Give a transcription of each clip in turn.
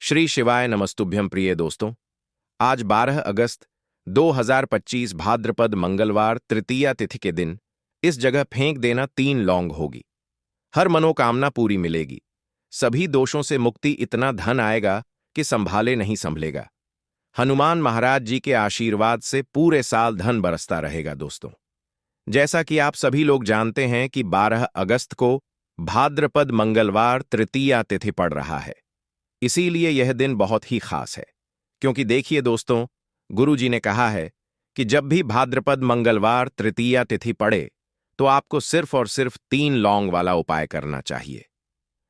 श्री शिवाय नमस्तुभ्यं प्रिय दोस्तों। आज 12 अगस्त 2025 भाद्रपद मंगलवार तृतीया तिथि के दिन इस जगह फेंक देना 3 लौंग होगी। हर मनोकामना पूरी मिलेगी। सभी दोषों से मुक्ति, इतना धन आएगा कि संभाले नहीं संभलेगा। हनुमान महाराज जी के आशीर्वाद से पूरे साल धन बरसता रहेगा। दोस्तों, जैसा कि आप सभी लोग जानते हैं कि 12 अगस्त को भाद्रपद मंगलवार तृतीया तिथि पड़ रहा है। इसीलिए यह दिन बहुत ही खास है, क्योंकि देखिए दोस्तों, गुरु जी ने कहा है कि जब भी भाद्रपद मंगलवार तृतीया तिथि पड़े तो आपको सिर्फ और सिर्फ 3 लौंग वाला उपाय करना चाहिए।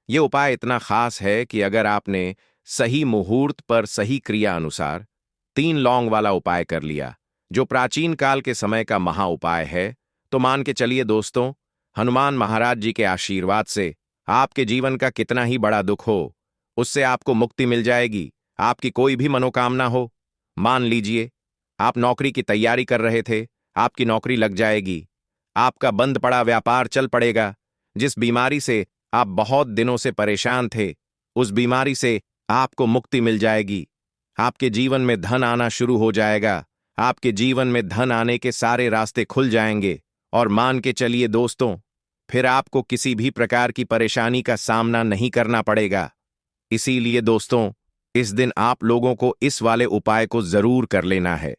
यह उपाय इतना खास है कि अगर आपने सही मुहूर्त पर सही क्रिया अनुसार 3 लौंग वाला उपाय कर लिया, जो प्राचीन काल के समय का महा उपाय है, तो मान के चलिए दोस्तों, हनुमान महाराज जी के आशीर्वाद से आपके जीवन का कितना ही बड़ा दुख हो, उससे आपको मुक्ति मिल जाएगी। आपकी कोई भी मनोकामना हो, मान लीजिए आप नौकरी की तैयारी कर रहे थे, आपकी नौकरी लग जाएगी। आपका बंद पड़ा व्यापार चल पड़ेगा। जिस बीमारी से आप बहुत दिनों से परेशान थे, उस बीमारी से आपको मुक्ति मिल जाएगी। आपके जीवन में धन आना शुरू हो जाएगा। आपके जीवन में धन आने के सारे रास्ते खुल जाएंगे। और मान के चलिए दोस्तों, फिर आपको किसी भी प्रकार की परेशानी का सामना नहीं करना पड़ेगा। इसीलिए दोस्तों, इस दिन आप लोगों को इस वाले उपाय को जरूर कर लेना है।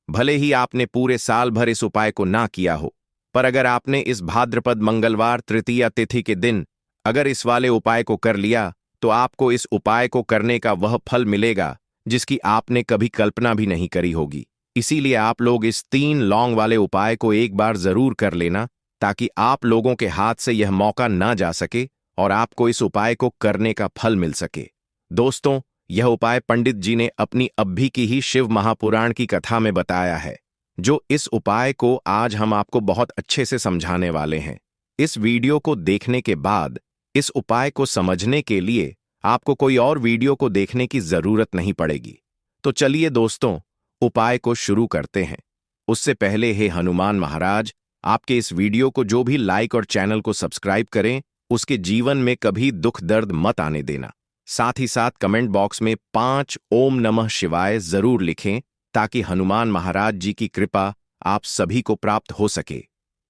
भले ही आपने पूरे साल भर इस उपाय को ना किया हो, पर अगर आपने इस भाद्रपद मंगलवार तृतीया तिथि के दिन अगर इस वाले उपाय को कर लिया, तो आपको इस उपाय को करने का वह फल मिलेगा जिसकी आपने कभी कल्पना भी नहीं करी होगी। इसीलिए आप लोग इस 3 लौंग वाले उपाय को एक बार जरूर कर लेना, ताकि आप लोगों के हाथ से यह मौका ना जा सके और आपको इस उपाय को करने का फल मिल सके। दोस्तों, यह उपाय पंडित जी ने अपनी अभी की ही शिव महापुराण की कथा में बताया है, जो इस उपाय को आज हम आपको बहुत अच्छे से समझाने वाले हैं। इस वीडियो को देखने के बाद इस उपाय को समझने के लिए आपको कोई और वीडियो को देखने की जरूरत नहीं पड़ेगी। तो चलिए दोस्तों, उपाय को शुरू करते हैं। उससे पहले हे हनुमान महाराज, आपके इस वीडियो को जो भी लाइक और चैनल को सब्सक्राइब करें, उसके जीवन में कभी दुख दर्द मत आने देना। साथ ही साथ कमेंट बॉक्स में 5 ओम नमः शिवाय जरूर लिखें, ताकि हनुमान महाराज जी की कृपा आप सभी को प्राप्त हो सके।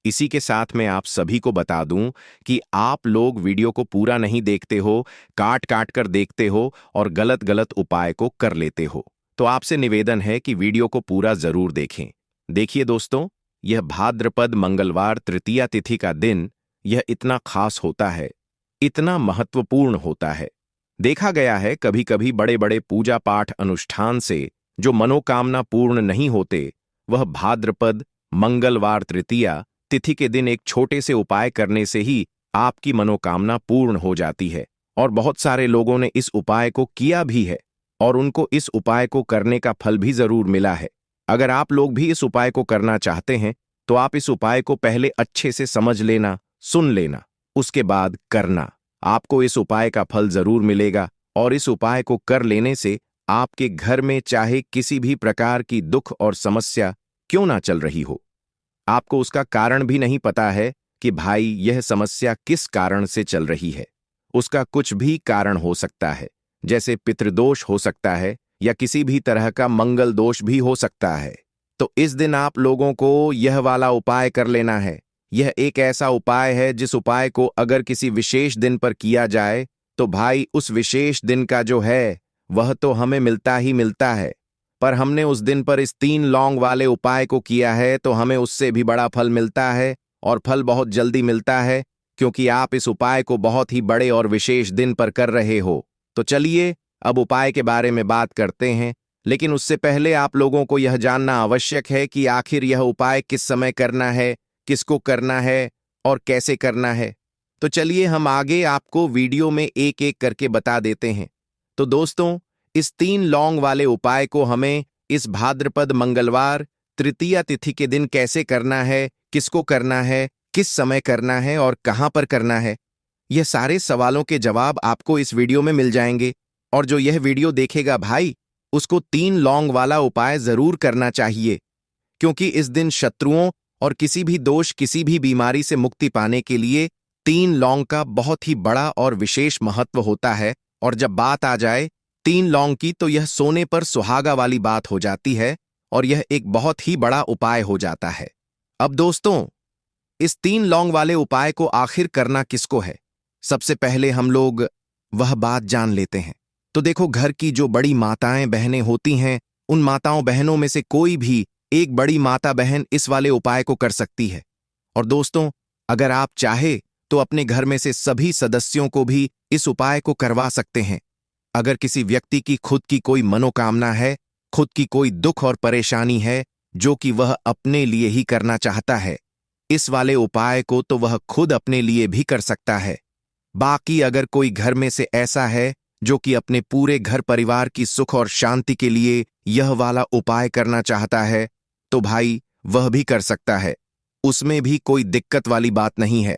इसी के साथ मैं आप सभी को बता दूं कि आप लोग वीडियो को पूरा नहीं देखते हो, काट काट कर देखते हो और गलत गलत उपाय को कर लेते हो। तो आपसे निवेदन है कि वीडियो को पूरा जरूर देखें। देखिए दोस्तों, यह भाद्रपद मंगलवार तृतीया तिथि का दिन यह इतना खास होता है, इतना महत्वपूर्ण होता है। देखा गया है कभी कभी बड़े बड़े पूजा पाठ अनुष्ठान से जो मनोकामना पूर्ण नहीं होते, वह भाद्रपद मंगलवार तृतीया तिथि के दिन एक छोटे से उपाय करने से ही आपकी मनोकामना पूर्ण हो जाती है। और बहुत सारे लोगों ने इस उपाय को किया भी है और उनको इस उपाय को करने का फल भी जरूर मिला है। अगर आप लोग भी इस उपाय को करना चाहते हैं, तो आप इस उपाय को पहले अच्छे से समझ लेना, सुन लेना, उसके बाद करना। आपको इस उपाय का फल जरूर मिलेगा। और इस उपाय को कर लेने से आपके घर में चाहे किसी भी प्रकार की दुख और समस्या क्यों ना चल रही हो, आपको उसका कारण भी नहीं पता है कि भाई यह समस्या किस कारण से चल रही है। उसका कुछ भी कारण हो सकता है, जैसे पितृदोष हो सकता है या किसी भी तरह का मंगल दोष भी हो सकता है। तो इस दिन आप लोगों को यह वाला उपाय कर लेना है। यह एक ऐसा उपाय है जिस उपाय को अगर किसी विशेष दिन पर किया जाए, तो भाई उस विशेष दिन का जो है वह तो हमें मिलता ही मिलता है। पर हमने उस दिन पर इस 3 लौंग वाले उपाय को किया है, तो हमें उससे भी बड़ा फल मिलता है, और फल बहुत जल्दी मिलता है, क्योंकि आप इस उपाय को बहुत ही बड़े और विशेष दिन पर कर रहे हो। तो चलिए अब उपाय के बारे में बात करते हैं। लेकिन उससे पहले आप लोगों को यह जानना आवश्यक है कि आखिर यह उपाय किस समय करना है, किसको करना है और कैसे करना है। तो चलिए हम आगे आपको वीडियो में एक एक करके बता देते हैं। तो दोस्तों, इस 3 लौंग वाले उपाय को हमें इस भाद्रपद मंगलवार तृतीया तिथि के दिन कैसे करना है, किसको करना है, किस समय करना है और कहां पर करना है, यह सारे सवालों के जवाब आपको इस वीडियो में मिल जाएंगे। और जो यह वीडियो देखेगा भाई, उसको 3 लौंग वाला उपाय जरूर करना चाहिए, क्योंकि इस दिन शत्रुओं और किसी भी दोष, किसी भी बीमारी से मुक्ति पाने के लिए 3 लौंग का बहुत ही बड़ा और विशेष महत्व होता है। और जब बात आ जाए 3 लौंग की तो यह सोने पर सुहागा वाली बात हो जाती है और यह एक बहुत ही बड़ा उपाय हो जाता है। अब दोस्तों, इस 3 लौंग वाले उपाय को आखिर करना किसको है? सबसे पहले हम लोग वह बात जान लेते हैं। तो देखो, घर की जो बड़ी माताएं बहनें होती हैं, उन माताओं बहनों में से कोई भी एक बड़ी माता बहन इस वाले उपाय को कर सकती है। और दोस्तों, अगर आप चाहे तो अपने घर में से सभी सदस्यों को भी इस उपाय को करवा सकते हैं। अगर किसी व्यक्ति की खुद की कोई मनोकामना है, खुद की कोई दुख और परेशानी है जो कि वह अपने लिए ही करना चाहता है, इस वाले उपाय को तो वह खुद अपने लिए भी कर सकता है। बाकी अगर कोई घर में से ऐसा है जो कि अपने पूरे घर परिवार की सुख और शांति के लिए यह वाला उपाय करना चाहता है, तो भाई वह भी कर सकता है। उसमें भी कोई दिक्कत वाली बात नहीं है।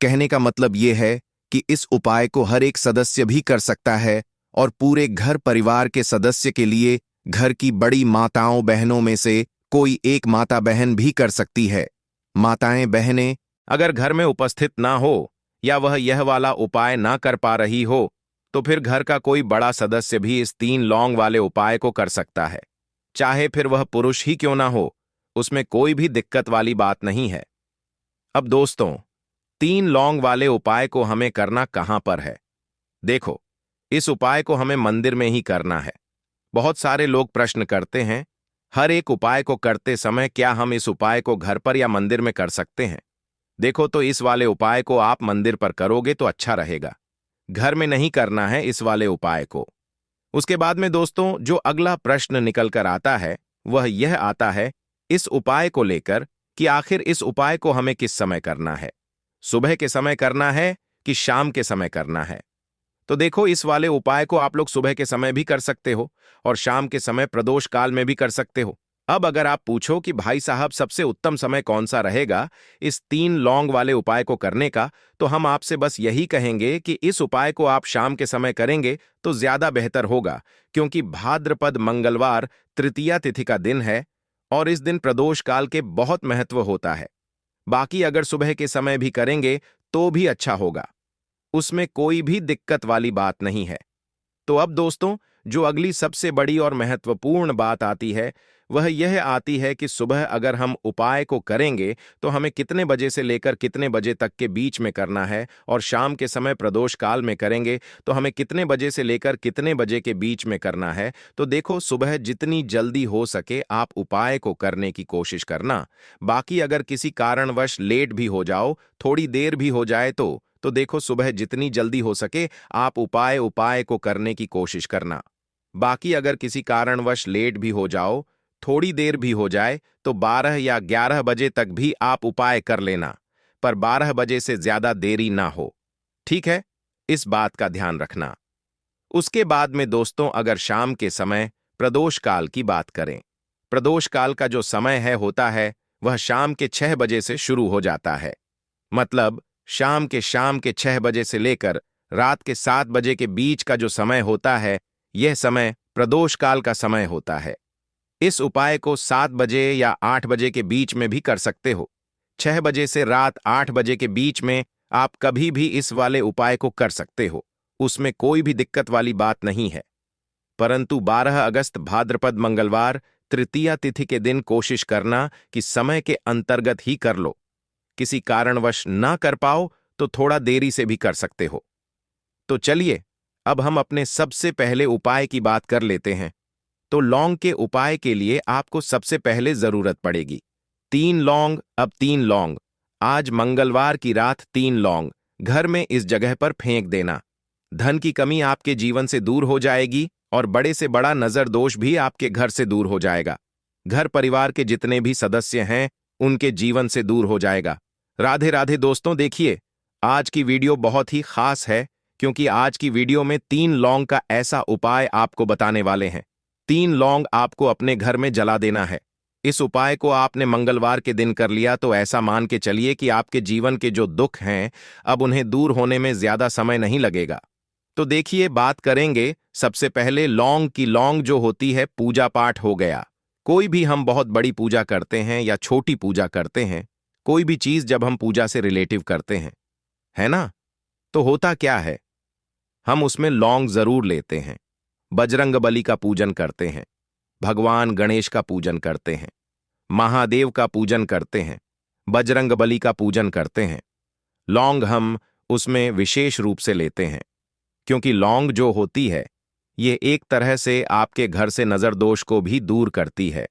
कहने का मतलब यह है कि इस उपाय को हर एक सदस्य भी कर सकता है और पूरे घर परिवार के सदस्य के लिए घर की बड़ी माताओं बहनों में से कोई एक माता बहन भी कर सकती है। माताएं बहनें अगर घर में उपस्थित ना हो या वह यह वाला उपाय ना कर पा रही हो, तो फिर घर का कोई बड़ा सदस्य भी इस 3 लौंग वाले उपाय को कर सकता है। चाहे फिर वह पुरुष ही क्यों ना हो, उसमें कोई भी दिक्कत वाली बात नहीं है। अब दोस्तों, 3 लौंग वाले उपाय को हमें करना कहां पर है? देखो, इस उपाय को हमें मंदिर में ही करना है। बहुत सारे लोग प्रश्न करते हैं, हर एक उपाय को करते समय क्या हम इस उपाय को घर पर या मंदिर में कर सकते हैं? देखो, तो इस वाले उपाय को आप मंदिर पर करोगे तो अच्छा रहेगा। घर में नहीं करना है इस वाले उपाय को। उसके बाद में दोस्तों, जो अगला प्रश्न निकल कर आता है वह यह आता है इस उपाय को लेकर कि आखिर इस उपाय को हमें किस समय करना है? सुबह के समय करना है कि शाम के समय करना है? तो देखो, इस वाले उपाय को आप लोग सुबह के समय भी कर सकते हो और शाम के समय प्रदोष काल में भी कर सकते हो। अब अगर आप पूछो कि भाई साहब सबसे उत्तम समय कौन सा रहेगा इस 3 लौंग वाले उपाय को करने का, तो हम आपसे बस यही कहेंगे कि इस उपाय को आप शाम के समय करेंगे तो ज्यादा बेहतर होगा, क्योंकि भाद्रपद मंगलवार तृतीया तिथि का दिन है और इस दिन प्रदोष काल के बहुत महत्व होता है। बाकी अगर सुबह के समय भी करेंगे तो भी अच्छा होगा, उसमें कोई भी दिक्कत वाली बात नहीं है। तो अब दोस्तों, जो अगली सबसे बड़ी और महत्वपूर्ण बात आती है वह यह आती है कि सुबह अगर हम उपाय को करेंगे तो हमें कितने बजे से लेकर कितने बजे तक के बीच में करना है, और शाम के समय प्रदोष काल में करेंगे तो हमें कितने बजे से लेकर कितने बजे के बीच में करना है। तो देखो, सुबह जितनी जल्दी हो सके आप उपाय को करने की कोशिश करना। बाकी अगर किसी कारणवश लेट भी हो जाओ, थोड़ी देर भी हो जाए तो देखो, सुबह जितनी जल्दी हो सके आप उपाय को करने की कोशिश करना। बाकी अगर किसी कारणवश लेट भी हो जाओ, थोड़ी देर भी हो जाए, तो 12 या 11 बजे तक भी आप उपाय कर लेना, पर 12 बजे से ज्यादा देरी ना हो। ठीक है, इस बात का ध्यान रखना। उसके बाद में दोस्तों, अगर शाम के समय प्रदोष काल की बात करें, प्रदोष काल का जो समय होता है वह शाम के 6 बजे से शुरू हो जाता है। मतलब शाम के 6 बजे से लेकर रात के 7 बजे के बीच का जो समय होता है, यह समय प्रदोष काल का समय होता है। इस उपाय को 7 बजे या 8 बजे के बीच में भी कर सकते हो। 6 बजे से रात 8 बजे के बीच में आप कभी भी इस वाले उपाय को कर सकते हो, उसमें कोई भी दिक्कत वाली बात नहीं है। परंतु 12 अगस्त भाद्रपद मंगलवार तृतीया तिथि के दिन कोशिश करना कि समय के अंतर्गत ही कर लो। किसी कारणवश ना कर पाओ तो थोड़ा देरी से भी कर सकते हो। तो चलिए, अब हम अपने सबसे पहले उपाय की बात कर लेते हैं। तो लौंग के उपाय के लिए आपको सबसे पहले जरूरत पड़ेगी 3 लौंग। अब 3 लौंग, आज मंगलवार की रात 3 लौंग घर में इस जगह पर फेंक देना। धन की कमी आपके जीवन से दूर हो जाएगी और बड़े से बड़ा नजर दोष भी आपके घर से दूर हो जाएगा। घर परिवार के जितने भी सदस्य हैं उनके जीवन से दूर हो जाएगा। राधे राधे दोस्तों। देखिए, आज की वीडियो बहुत ही खास है, क्योंकि आज की वीडियो में 3 लौंग का ऐसा उपाय आपको बताने वाले हैं। 3 लौंग आपको अपने घर में जला देना है। इस उपाय को आपने मंगलवार के दिन कर लिया तो ऐसा मान के चलिए कि आपके जीवन के जो दुख हैं अब उन्हें दूर होने में ज्यादा समय नहीं लगेगा। तो देखिए, बात करेंगे सबसे पहले लौंग की। लौंग जो होती है, पूजा पाठ हो गया। कोई भी हम बहुत बड़ी पूजा करते हैं या छोटी पूजा करते हैं, कोई भी चीज जब हम पूजा से रिलेटिव करते हैं, है ना, तो होता क्या है, हम उसमें लौंग जरूर लेते हैं। बजरंगबली का पूजन करते हैं, भगवान गणेश का पूजन करते हैं, महादेव का पूजन करते हैं, बजरंगबली का पूजन करते हैं। लौंग हम उसमें विशेष रूप से लेते हैं, क्योंकि लौंग जो होती है ये एक तरह से आपके घर से नजर दोष को भी दूर करती है,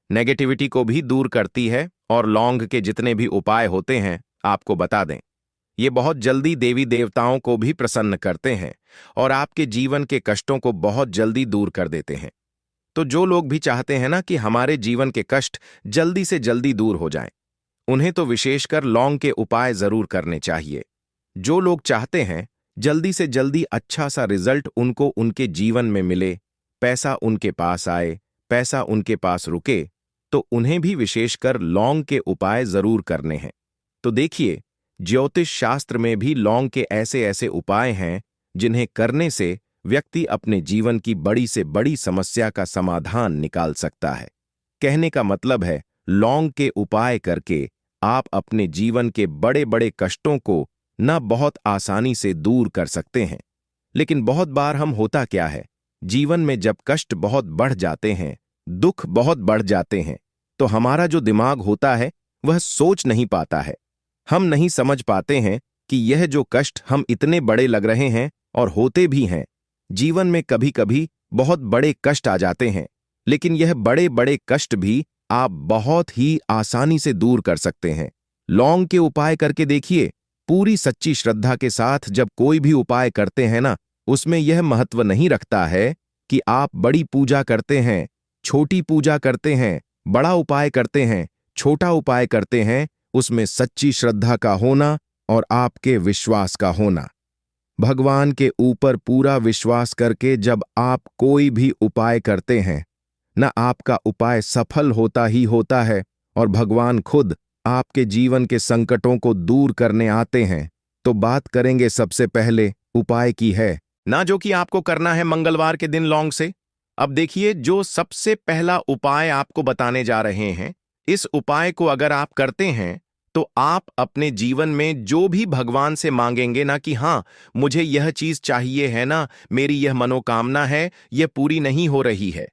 नेगेटिविटी को भी दूर करती है। और लौंग के जितने भी उपाय होते हैं आपको बता दें, ये बहुत जल्दी देवी देवताओं को भी प्रसन्न करते हैं और आपके जीवन के कष्टों को बहुत जल्दी दूर कर देते हैं। तो जो लोग भी चाहते हैं ना कि हमारे जीवन के कष्ट जल्दी से जल्दी दूर हो जाएं, उन्हें तो विशेषकर लौंग के उपाय जरूर करने चाहिए। जो लोग चाहते हैं जल्दी से जल्दी अच्छा सा रिजल्ट उनको उनके जीवन में मिले, पैसा उनके पास आए, पैसा उनके पास रुके, तो उन्हें भी विशेषकर लौंग के उपाय जरूर करने हैं। तो देखिए, ज्योतिष शास्त्र में भी लौंग के ऐसे ऐसे उपाय हैं जिन्हें करने से व्यक्ति अपने जीवन की बड़ी से बड़ी समस्या का समाधान निकाल सकता है। कहने का मतलब है, लौंग के उपाय करके आप अपने जीवन के बड़े बड़े कष्टों को न बहुत आसानी से दूर कर सकते हैं। लेकिन बहुत बार हम होता क्या है, जीवन में जब कष्ट बहुत बढ़ जाते हैं, दुख बहुत बढ़ जाते हैं, तो हमारा जो दिमाग होता है वह सोच नहीं पाता है। हम नहीं समझ पाते हैं कि यह जो कष्ट हम इतने बड़े लग रहे हैं और होते भी हैं। जीवन में कभी कभी बहुत बड़े कष्ट आ जाते हैं, लेकिन यह बड़े बड़े कष्ट भी आप बहुत ही आसानी से दूर कर सकते हैं। लौंग के उपाय करके देखिए। पूरी सच्ची श्रद्धा के साथ जब कोई भी उपाय करते हैं ना, उसमें यह महत्व नहीं रखता है कि आप बड़ी पूजा करते हैं, छोटी पूजा करते हैं, बड़ा उपाय करते हैं, छोटा उपाय करते हैं। उसमें सच्ची श्रद्धा का होना और आपके विश्वास का होना। भगवान के ऊपर पूरा विश्वास करके जब आप कोई भी उपाय करते हैं न, आपका उपाय सफल होता ही होता है और भगवान खुद आपके जीवन के संकटों को दूर करने आते हैं। तो बात करेंगे सबसे पहले उपाय की है ना, जो कि आपको करना है मंगलवार के दिन लौंग से। अब देखिए, जो सबसे पहला उपाय आपको बताने जा रहे हैं, इस उपाय को अगर आप करते हैं तो आप अपने जीवन में जो भी भगवान से मांगेंगे ना कि हाँ मुझे यह चीज चाहिए है ना, मेरी यह मनोकामना है, यह पूरी नहीं हो रही है,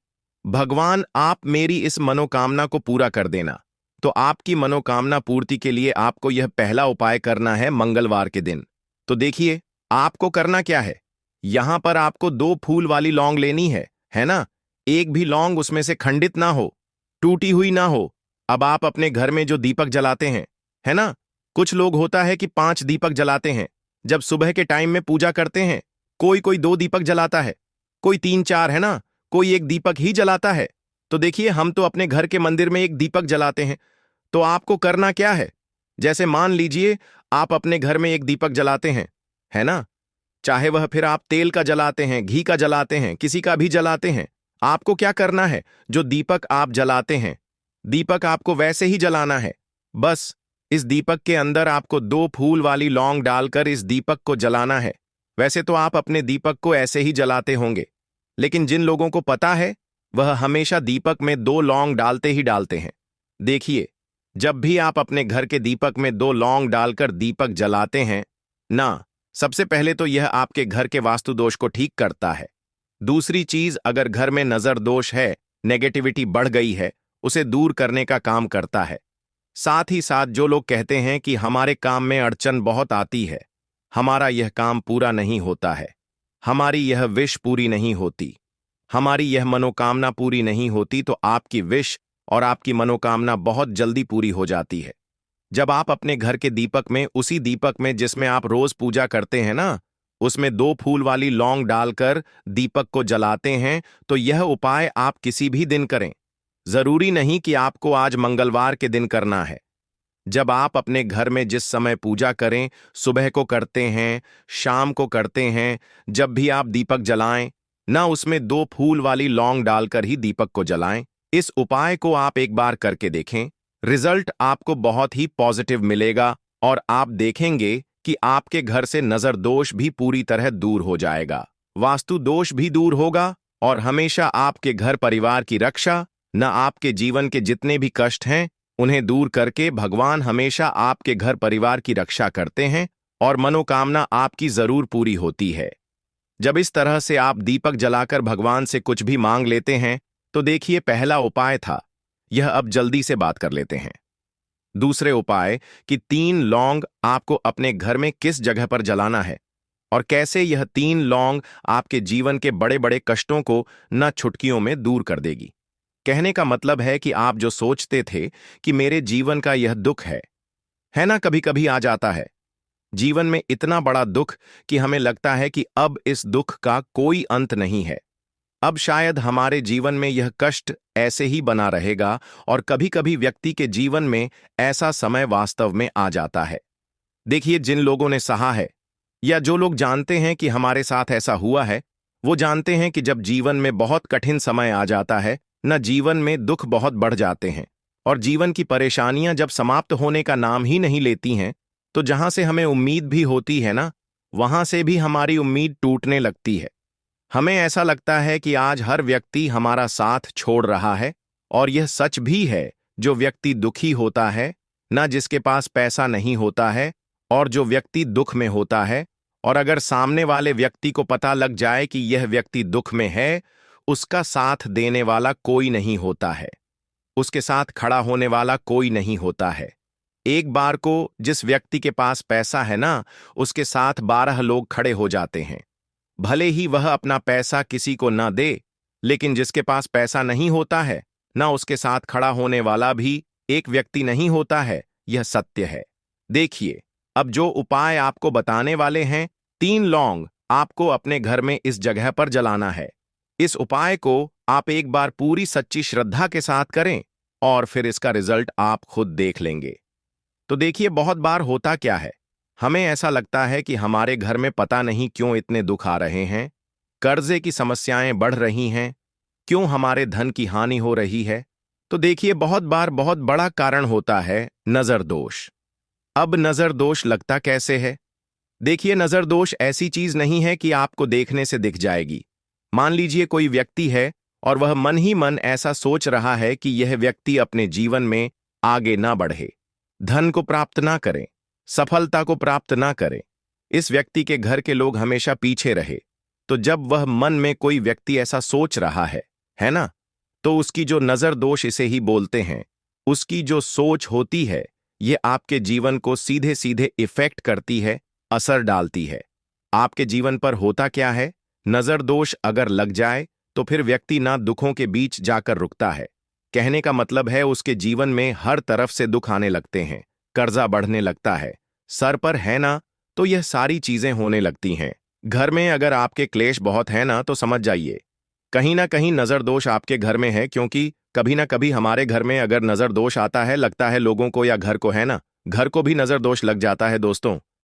भगवान आप मेरी इस मनोकामना को पूरा कर देना। तो आपकी मनोकामना पूर्ति के लिए आपको यह पहला उपाय करना है मंगलवार के दिन। तो देखिए, आपको करना क्या है, यहां पर आपको 2 फूल वाली लौंग लेनी है ना। एक भी लौंग उसमें से खंडित ना हो, टूटी हुई ना हो। अब आप अपने घर में जो दीपक जलाते हैं, है ना, कुछ लोग होता है कि 5 दीपक जलाते हैं जब सुबह के टाइम में पूजा करते हैं। कोई कोई 2 दीपक जलाता है, कोई 3-4, है ना, कोई 1 दीपक ही जलाता है। तो देखिए, हम तो अपने घर के मंदिर में 1 दीपक जलाते हैं। तो आपको करना क्या है, जैसे मान लीजिए आप अपने घर में 1 दीपक जलाते हैं, है ना, चाहे वह फिर आप तेल का जलाते हैं, घी का जलाते हैं, किसी का भी जलाते हैं। आपको क्या करना है, जो दीपक आप जलाते हैं, दीपक आपको वैसे ही जलाना है। बस इस दीपक के अंदर आपको 2 फूल वाली लौंग डालकर इस दीपक को जलाना है। वैसे तो आप अपने दीपक को ऐसे ही जलाते होंगे, लेकिन जिन लोगों को पता है वह हमेशा दीपक में 2 लौंग डालते ही डालते हैं। देखिए, जब भी आप अपने घर के दीपक में 2 लौंग डालकर दीपक जलाते हैं ना, सबसे पहले तो यह आपके घर के वास्तु दोष को ठीक करता है। दूसरी चीज, अगर घर में नजर दोष है, नेगेटिविटी बढ़ गई है, उसे दूर करने का काम करता है। साथ ही साथ जो लोग कहते हैं कि हमारे काम में अड़चन बहुत आती है, हमारा यह काम पूरा नहीं होता है, हमारी यह विश पूरी नहीं होती, हमारी यह मनोकामना पूरी नहीं होती, तो आपकी विश और आपकी मनोकामना बहुत जल्दी पूरी हो जाती है। जब आप अपने घर के दीपक में, उसी दीपक में जिसमें आप रोज पूजा करते हैं ना, उसमें 2 फूल वाली लौंग डालकर दीपक को जलाते हैं, तो यह उपाय आप किसी भी दिन करें। जरूरी नहीं कि आपको आज मंगलवार के दिन करना है। जब आप अपने घर में जिस समय पूजा करें, सुबह को करते हैं, शाम को करते हैं, जब भी आप दीपक जलाएं ना, उसमें 2 फूल वाली लौंग डालकर ही दीपक को जलाएं। इस उपाय को आप एक बार करके देखें, रिजल्ट आपको बहुत ही पॉजिटिव मिलेगा और आप देखेंगे कि आपके घर से नजर दोष भी पूरी तरह दूर हो जाएगा, वास्तु दोष भी दूर होगा और हमेशा आपके घर परिवार की रक्षा, न आपके जीवन के जितने भी कष्ट हैं उन्हें दूर करके भगवान हमेशा आपके घर परिवार की रक्षा करते हैं और मनोकामना आपकी जरूर पूरी होती है। जब इस तरह से आप दीपक जलाकर भगवान से कुछ भी मांग लेते हैं तो देखिए पहला उपाय था यह, अब जल्दी से बात कर लेते हैं। दूसरे उपाय कि 3 लौंग आपको अपने घर में किस जगह पर जलाना है और कैसे यह 3 लौंग आपके जीवन के बड़े बड़े कष्टों को न चुटकियों में दूर कर देगी। कहने का मतलब है कि आप जो सोचते थे कि मेरे जीवन का यह दुख है ना, कभी कभी आ जाता है जीवन में इतना बड़ा दुख कि हमें लगता है कि अब इस दुख का कोई अंत नहीं है, अब शायद हमारे जीवन में यह कष्ट ऐसे ही बना रहेगा। और कभी कभी व्यक्ति के जीवन में ऐसा समय वास्तव में आ जाता है। देखिए, जिन लोगों ने सहा है या जो लोग जानते हैं कि हमारे साथ ऐसा हुआ है, वो जानते हैं कि जब जीवन में बहुत कठिन समय आ जाता है न, जीवन में दुख बहुत बढ़ जाते हैं और जीवन की परेशानियां जब समाप्त होने का नाम ही नहीं लेती हैं, तो जहां से हमें उम्मीद भी होती है ना, वहां से भी हमारी उम्मीद टूटने लगती है। हमें ऐसा लगता है कि आज हर व्यक्ति हमारा साथ छोड़ रहा है, और यह सच भी है। जो व्यक्ति दुखी होता है ना, जिसके पास पैसा नहीं होता है, और जो व्यक्ति दुख में होता है, और अगर सामने वाले व्यक्ति को पता लग जाए कि यह व्यक्ति दुख में है, उसका साथ देने वाला कोई नहीं होता है, उसके साथ खड़ा होने वाला कोई नहीं होता है। एक बार को जिस व्यक्ति के पास पैसा है ना, उसके साथ 12 लोग खड़े हो जाते हैं। भले ही वह अपना पैसा किसी को ना दे, लेकिन जिसके पास पैसा नहीं होता है ना, उसके साथ खड़ा होने वाला भी एक व्यक्ति नहीं होता है। यह सत्य है। देखिए, अब जो उपाय आपको बताने वाले हैं, 3 लौंग आपको अपने घर में इस जगह पर जलाना है। इस उपाय को आप एक बार पूरी सच्ची श्रद्धा के साथ करें और फिर इसका रिजल्ट आप खुद देख लेंगे। तो देखिए, बहुत बार होता क्या है, हमें ऐसा लगता है कि हमारे घर में पता नहीं क्यों इतने दुख आ रहे हैं, कर्जे की समस्याएं बढ़ रही हैं, क्यों हमारे धन की हानि हो रही है। तो देखिए, बहुत बार बहुत बड़ा कारण होता है नजर दोष। अब नजर दोष लगता कैसे है? देखिए, नजर दोष ऐसी चीज नहीं है कि आपको देखने से दिख जाएगी। मान लीजिए कोई व्यक्ति है और वह मन ही मन ऐसा सोच रहा है कि यह व्यक्ति अपने जीवन में आगे ना बढ़े, धन को प्राप्त ना करें, सफलता को प्राप्त ना करें, इस व्यक्ति के घर के लोग हमेशा पीछे रहे। तो जब वह मन में कोई व्यक्ति ऐसा सोच रहा है ना, तो उसकी जो नजर दोष इसे ही बोलते हैं, उसकी जो सोच होती है, ये आपके जीवन को सीधे सीधे इफेक्ट करती है, असर डालती है। आपके जीवन पर होता क्या है, नजर दोष अगर लग जाए तो फिर व्यक्ति ना दुखों के बीच जाकर रुकता है। कहने का मतलब है उसके जीवन में हर तरफ से दुख आने लगते हैं, कर्जा बढ़ने लगता है, सर पर है ना, तो यह सारी चीजें होने लगती हैं। घर में अगर आपके क्लेश बहुत है ना, तो समझ जाइए कहीं ना कहीं नजर दोष आपके घर में है, क्योंकि कभी ना कभी हमारे घर में अगर नजर दोष आता है, लगता है लोगों को या घर को, है ना, घर को भी नजर दोष लग जाता है दोस्तों।